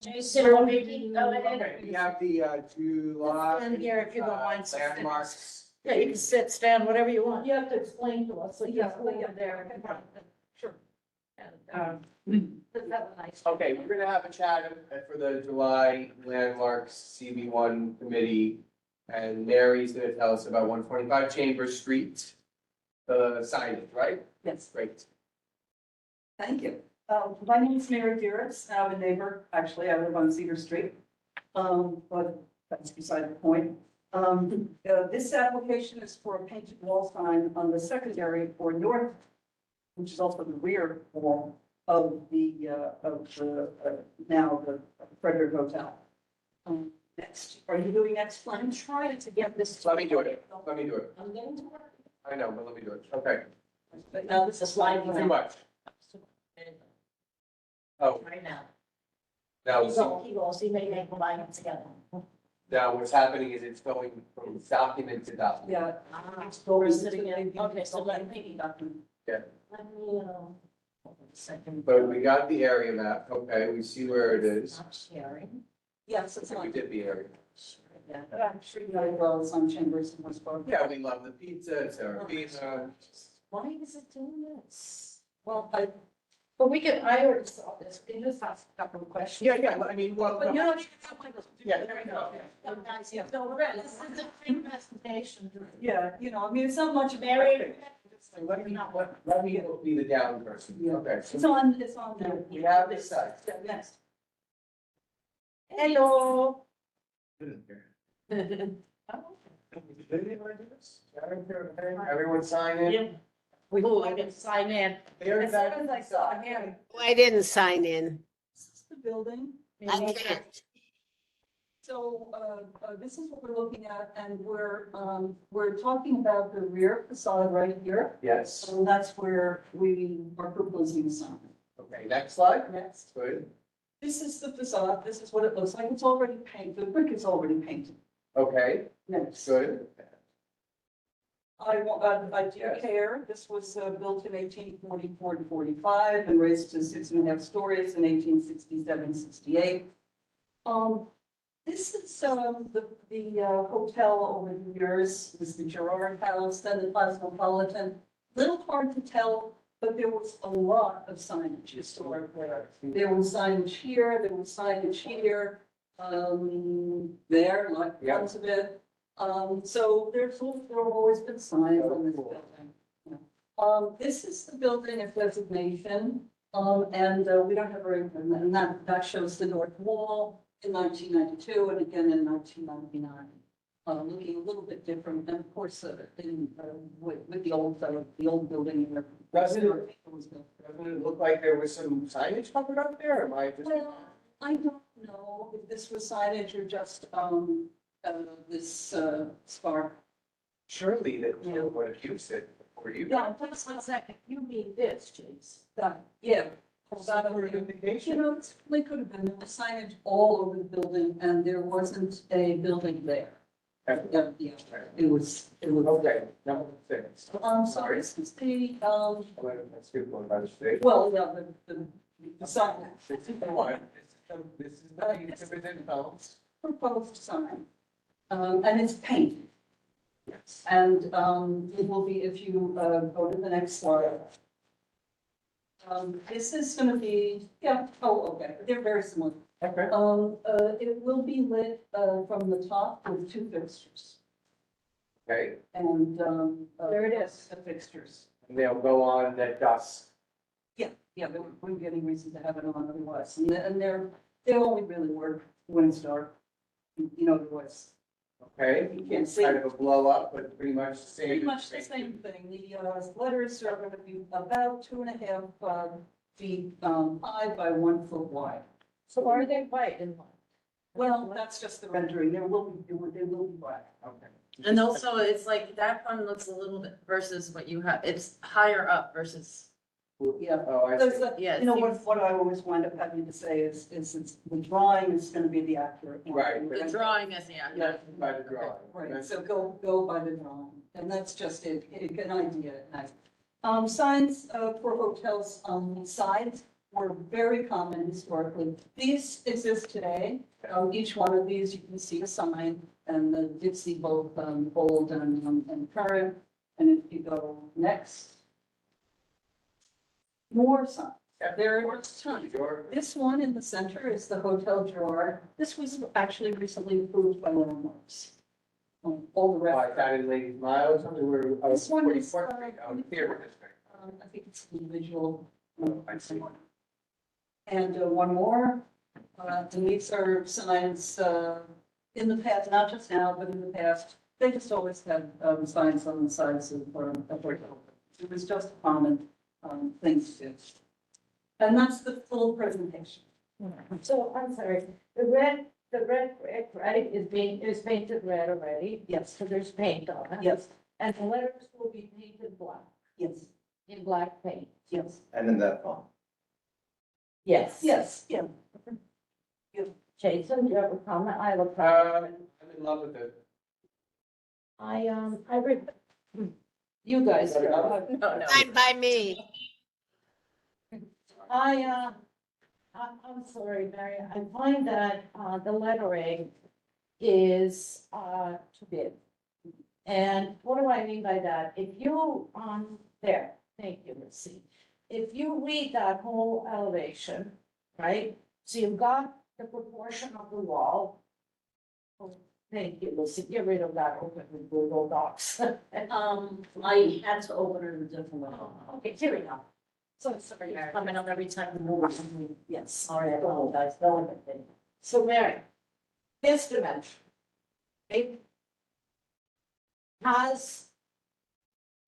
Jason, what we keep going in? Okay, we have the July. Stand here if you don't mind. Landmarks. Yeah, you can sit, stand, whatever you want. You have to explain to us, so you have to leave it there. Sure. And, let's have a nice. Okay, we're gonna have a chat for the July Landmarks CB1 committee. And Mary's gonna tell us about 125 Chambers Street. The signage, right? Yes, Great. thank you. My name is Mary Dearest, I'm a neighbor, actually, I live on Cedar Street. But that's beside the point. This application is for a painted wall sign on the secondary or north, which is also the rear wall of the now the Frederick Hotel. Next, are you doing next, I'm Glenn? trying to get this. Let me do it. Let me do it. I'm getting to work. I know, but let me do it. Okay. But now this The is slide. Too much. Oh, Right now. now, He goes, he may make them together. now what's happening is it's going from document to document. Yeah. We're sitting in, okay, so let me, Document. let me, hold on a second. But we got the area map. Okay, we see where it is. Not sharing. Yes, it's We on. did the area. Yeah, but I'm sure you know well, it's on Chambers and West Park. Yeah, we love the pizza, it's our pizza. Why is it doing this? Well, But we can, I already saw this, we just ask a couple of questions. Yeah, yeah, I mean, well, But you no, don't need to come with us. Yeah. There we go. Oh, guys, yeah, no, we're ready. This is a free presentation. yeah, I mean, it's not much. Mary. let me be the down person. Yeah. Okay, It's so on, it's on there. we have this side. Yeah, next. Hello. Everyone sign in? Yeah. Oh, I can sign in. Very As soon bad. as I saw him, I didn't sign in. this is the building. I can't. So, this is what we're looking at, and we're talking about the rear facade right here. Yes. So that's where we are proposing a sign. Okay, next slide. Next. Good. This is the facade, this is what it looks like, it's already painted, the brick is already painted. Okay, Next. good. I do care, this was built in 1844 to 45 and raised to 6.5 stories in 1867, 68. This is the hotel over the years, this is the Gerard House, then the Cosmopolitan. Little hard to tell, but there was a lot of signage historic there. There was signage here, there was signage here, there, like Yeah. parts of it. So there have always been signs on this building. This is the building of designation, and we don't have very, and that shows the north wall in 1992 and again in 1999. Looking a little bit different, and of course, with the old building. where- Doesn't it- it was built. Doesn't it look like there was some signage covered up there? Or am I just? Well, I don't know if this was signage or just, this, spark. Surely that Yeah. you would have used it for you. Yeah, Just one second, you mean this, Chase? yeah. That for an You indication. know, it really could have been a signage all over the building and there wasn't a building there. Yeah, it was. Okay, number six. So this is the, That's good one by the state. well, yeah, the sign, This is the one. This is the exhibit house. proposed sign. And it's painted. Yes. And, it will be, if you, go to the next slide. This is gonna be, yeah, okay, they're very similar. Okay. It will be lit, from the top with two fixtures. Okay, And, There it is. The fixtures. and they'll go on at dusk. Yeah, but we're getting reason to have it on otherwise. And they'll only really work when it's dark. You know, the was Okay, You can't see. kind of a blow up, but pretty much the same. pretty much the same thing. The, letters are gonna be about 2.5 feet, high by 1 foot wide. So are they white and what? Well, that's just the rendering. There will be, they will be black. Okay. And also, it's like, that one looks a little bit versus what you have, it's higher up versus, Yeah. Oh, I There's see. a, yeah. you know, what I always wind up having to say is it's, the drawing is gonna be the accurate one. Right. The drawing is, yeah. Yeah. By the drawing. Right, so go by the drawing, and that's just it, an idea at night. Signs, for hotels on the sides, were very common historically. These exist today. Each one of these, you can see a sign, and the Dixie both old and current. And if you go next, more signs. There are tons. Sure. This one in the center is the Hotel Gerard. This was actually recently approved by landmarks. All the Why, rest, that in Lady Smile or something, where, This one is, 44th Street, theater district. I think it's individual. I see. And one more, and these are signs in the past, not just now, but in the past. They just always had signs on the sides of their buildings. It was just a common thing to do. And that's the full presentation. So, I'm sorry, the red brick, right, is painted red already? Yes, So there's paint on it? yes, And the letters will be painted black, yes, in black paint? yes, And in that font. Yes. yes, yeah. Jason, do you have a comment? I have a I'm comment. in love with it. I read, you guys. No, No. Fine by me. I'm sorry, Mary, I find that, the lettering is, too big. And what do I mean by that? If you, there, thank you, Lucy. If you read that whole elevation, right? So you've got the proportion of the wall. Oh, thank you, Lucy, get rid of that open with Google Docs. I had to open it in a different way. Okay, here we go. So sorry, Mary. Coming up every time we move. Yes. Sorry, I apologize. No one did. So Mary, this dimension, right, has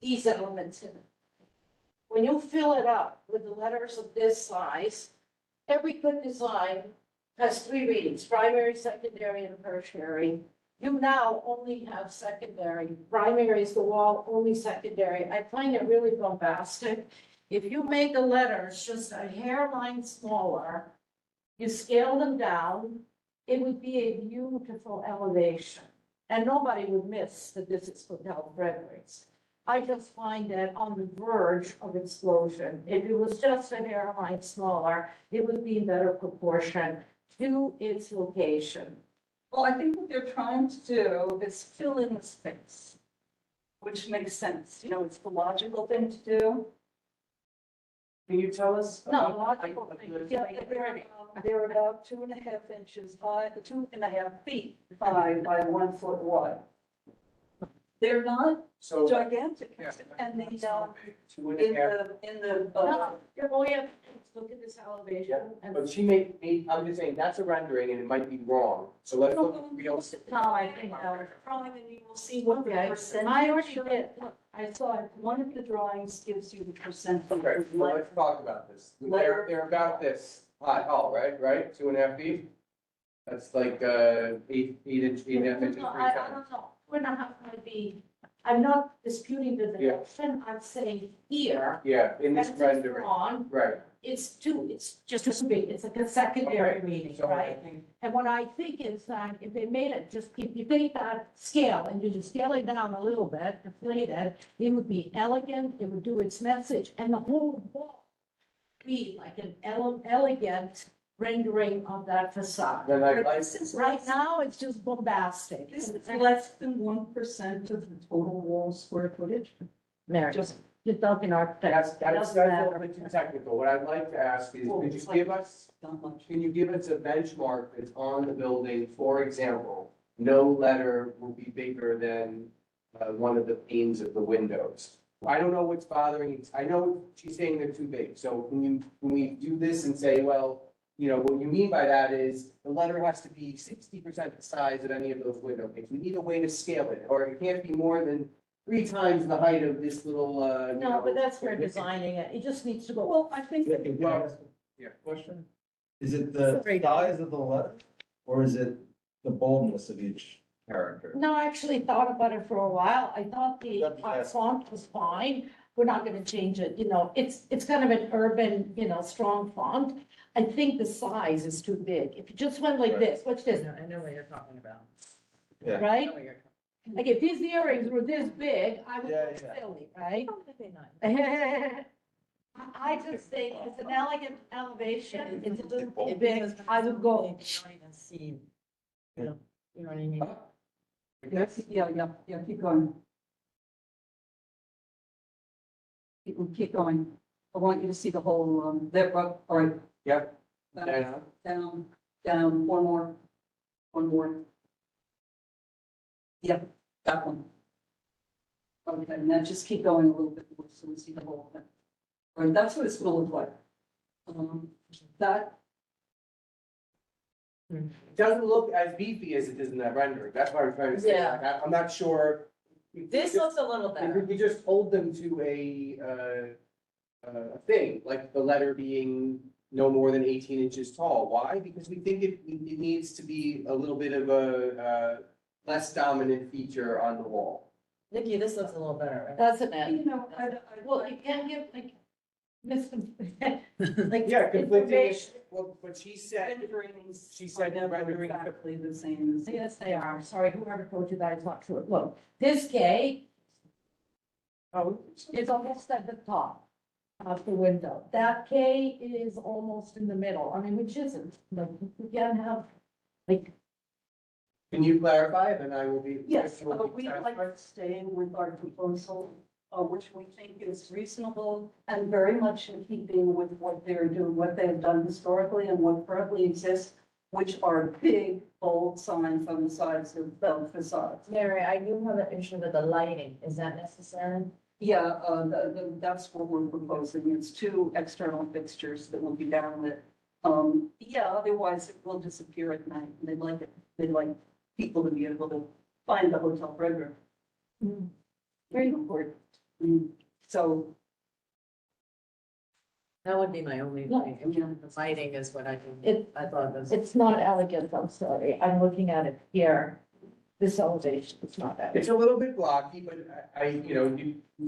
these elements in it. When you fill it up with the letters of this size, every good design has 3 readings, primary, secondary, and tertiary. You now only have secondary. Primary is the wall, only secondary. I find it really bombastic. If you made the letters just a hairline smaller, you scale them down, it would be a beautiful elevation. And nobody would miss that this is Hotel Fredericks. I just find that on the verge of explosion. If it was just a hairline smaller, it would be in better proportion to its location. Well, I think what they're trying to do is fill in the space, which makes sense. You know, it's the logical thing to do. Can you tell us? No, about- logical thing. Yeah, they're about 2.5 inches high, 2.5 feet high by 1 foot wide. They're not So. gigantic, Yeah. and they, Two and a half, in the, No, all you have to do is look at this elevation and. but she made, I'm just saying, that's a rendering and it might be wrong, so let's look at real. No, I think, drawing, and you will see what the Okay, percentage. I already did, look, I saw it. One of the drawings gives you the percentage. Okay, of so lead. let's talk about this. Letter- They're about this high, tall, right, 2.5 feet? That's like, 8.5 inches. No, I don't know, we're not gonna be, I'm not disputing the Yeah. dimension, I'm saying here. Yeah, in this as it's rendering, drawn, right. it's just too big, it's like a secondary Okay, reading, So I right? think, And what I think is that if they made it, just if you take that scale and you just scale it down a little bit, deflate it, it would be elegant, it would do its message, and the whole wall be like an elegant rendering of that facade. then I'd like, This is Right now, it's just bombastic. This is less than 1% of the total wall square footage. Mary, Just, you're talking architects. that's a little bit too technical. What I'd like to ask is, Well, could you it's like- give us, not much. can you give us a benchmark that's on the building? For example, no letter will be bigger than one of the panes of the windows. I don't know what's bothering, I know she's saying they're too big, so can we do this and say, well, you know, what you mean by that is the letter has to be 60% the size of any of those window panes. We need a way to scale it, or it can't be more than 3 times the height of this little, you No, know. but that's for designing it. It just needs to go. Well, I think, Yeah. Question? Is it the Sorry. size of the letter or is it the boldness of each character? No, I actually thought about it for a while. I thought the That's- font was fine. We're not gonna change it, you know, it's kind of an urban, you know, strong font. I think the size is too big. If you just went like Right. this, watch this, I know what you're talking about. Yeah. right? what you're Like if these earrings were this big, I would Yeah, go yeah. silly, right? talking about. I just think it's an elegant elevation, it's a little bit, I would go. You don't even see. You know what I mean? Yes. Yeah, keep going. Keep going. I want you to see the whole, all right. Yep. Down, one more. Yep, that one. Okay, now just keep going a little bit more so we see the whole thing. All right, that's what it's gonna look like. That, It doesn't look as beefy as it is in that rendering, that's what I'm trying to say. Yeah. Like, I'm not sure. If This you looks a little just- better. If you just hold them to a thing, like the letter being no more than 18 inches tall, why? Because we think it needs to be a little bit of a, less dominant feature on the wall. Nikki, this looks a little better, Doesn't it? you know, Well, you can't give like, Like, yeah, conflicting, well, but she said, renderings. She said are never rendering- exactly the same as. yes, they are, sorry, whoever told you that is not true. Look, this gate oh, is almost at the top of the window. That K is almost in the middle, I mean, which isn't, like, you can have, like, can you clarify, then I will be. Yes, will be we'd like satisfied. to stay with our proposal, which we think is reasonable and very much in keeping with what they're doing, what they've done historically and what currently exists, which are big, bold signs on the sides of the facades. Mary, I do have an issue with the lighting. Is that necessary? Yeah, that's what we're proposing. It's two external fixtures that will be downlit. Yeah, otherwise it will disappear at night. And they'd like it, they'd like people to be able to find the hotel bedroom. very important. So, That would be my only No, thing. yeah. The lighting is what I It, thought was. it's not elegant, I'm sorry, I'm looking at it here. This elevation, it's not elegant. It's a little bit blocky, but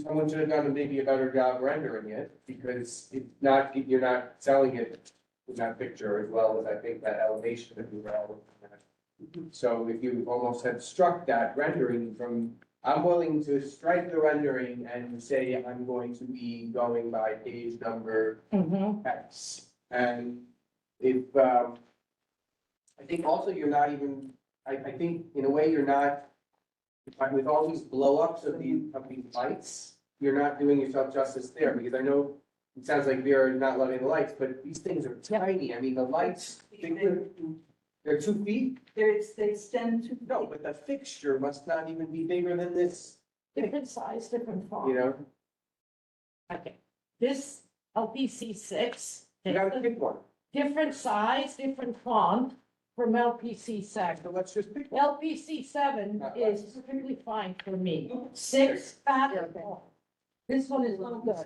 someone should have done maybe a better job rendering it, because it's not, you're not selling it in that picture as well as I think that elevation that we were all looking at. So if you almost had struck that rendering from, I'm willing to strike the rendering and say I'm going to be going by page number Mhm. X. And if, I think also you're not even, I think in a way you're not, with all these blow-ups of these lights, you're not doing yourself justice there, because I know it sounds like Vera is not loving the lights, but these things are tiny. I mean, the lights, they're 2 feet? they extend to. No, but the fixture must not even be bigger than this, Different size, different font. you know? Okay, this LPC 6, You gotta pick one. different size, different font from LPC 7. So let's just pick one. LPC 7 is perfectly fine for me. 6, fat and font. This one is not good.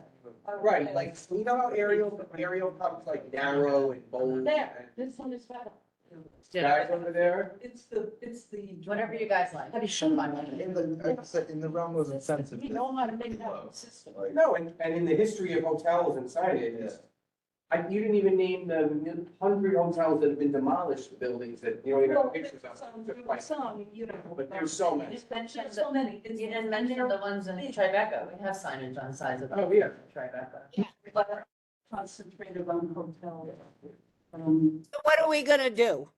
Right, like, you know how Arial comes like narrow and bold? There, this one is better. Guys over there? It's the. Whatever you guys like. Have you shown my In the realm of incentive. We know how to make that consistent. No, and in the history of hotels and signage, you didn't even name the 100 hotels that have been demolished, buildings that, you know, you have pictures of. Some, you know. But there's so many. Just mention There's so many. You didn't mention the ones in Tribeca. We have signage on sides of. Oh, yeah. Tribeca. Concentrated on hotel. What are we gonna do?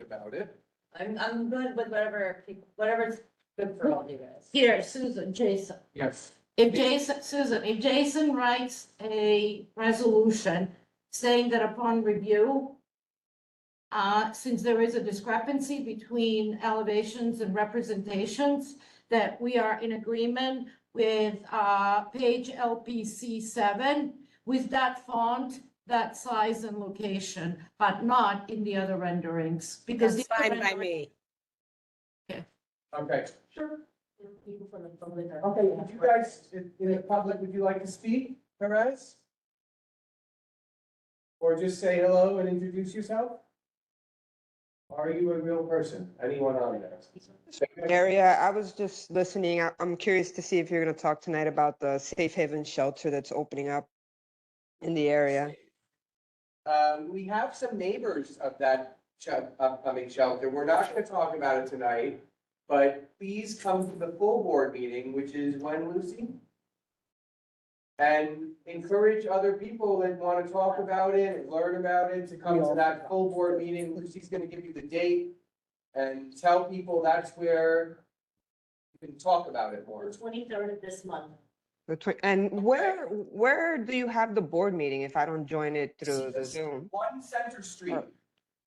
About it. I'm good with whatever's good for all of you guys. Here, Susan, Jason. Yes. If Jason writes a resolution saying that upon review, since there is a discrepancy between elevations and representations, that we are in agreement with, page LPC 7 with that font, that size and location, but not in the other renderings, because. That's the other fine by rendering- me. Okay. Sure. People from the public are. Okay, would you guys, in the public, would you like to speak, Perez? Or just say hello and introduce yourself? Are you a real person? Anyone on there? Area, I was just listening. I'm curious to see if you're going to talk tonight about the Safe Haven shelter that's opening up in the area. We have some neighbors of that upcoming shelter. We're not going to talk about it tonight, but please come to the full board meeting, which is when, Lucy? And encourage other people that want to talk about it and learn about it to come to that full board meeting. Lucy's gonna give you the date and tell people that's where you can talk about it more. The 23rd of this month. And where do you have the board meeting if I don't join it through the Zoom? 1 Center Street,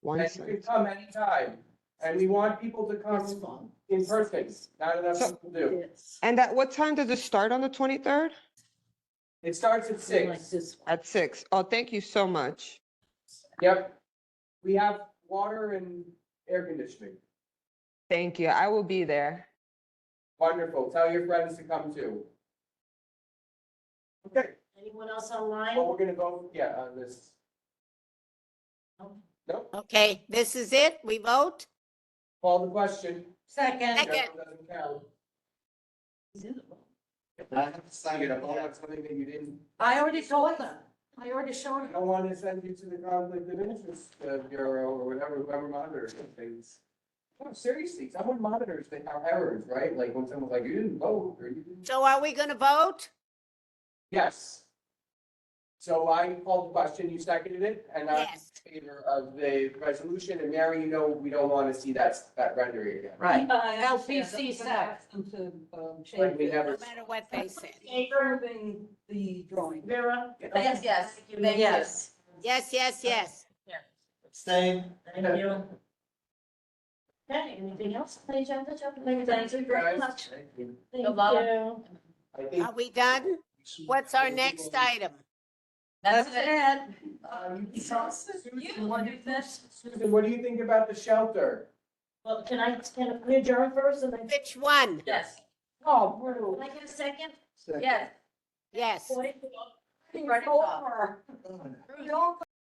One and you can second. come anytime. And we want people to It's come fun. in person, not enough So- people do. Yes. And at what time does it start on the 23rd? It starts at Like 6. this one. At 6. Oh, thank you so much. Yep. We have water and air conditioning. Thank you. I will be there. Wonderful. Tell your friends to come too. Okay, Anyone else online? well, we're gonna go, yeah, on this. Nope, Okay, this is it? We vote? call the question. Second. Second. General doesn't count. I have to sign it up. Oh, that's something that you didn't, I already told them. I already showed I them. don't want to send you to the conflict of interest bureau or whatever, whoever monitors those things. No, seriously, someone monitors our errors, right? Like when someone's like, you didn't vote or you didn't. So are we gonna vote? Yes. So I called the question, you seconded it, and I'm Yes. in favor of the resolution, and Mary, you know, we don't want to see that rendering again. Right. LPC LPC said. said. Ask them to, change Like we it. never. No matter what they said. Approving the drawing. Vera? Yes, yes, thank you. Yes. Yes, yes, yes. Abstain. Thank you. Okay, anything else on the agenda, gentlemen? Thank you very Guys, much. Thank you. Thank Good luck. you. I think. Are we done? What's our next item? That's it. Susan, what do you think- Susan, what do you think about the shelter? Well, can we adjourn first and then? Which one? Yes, Oh, brutal. Can I get a second? yes. Yes. Forty? Right at the top. Oh,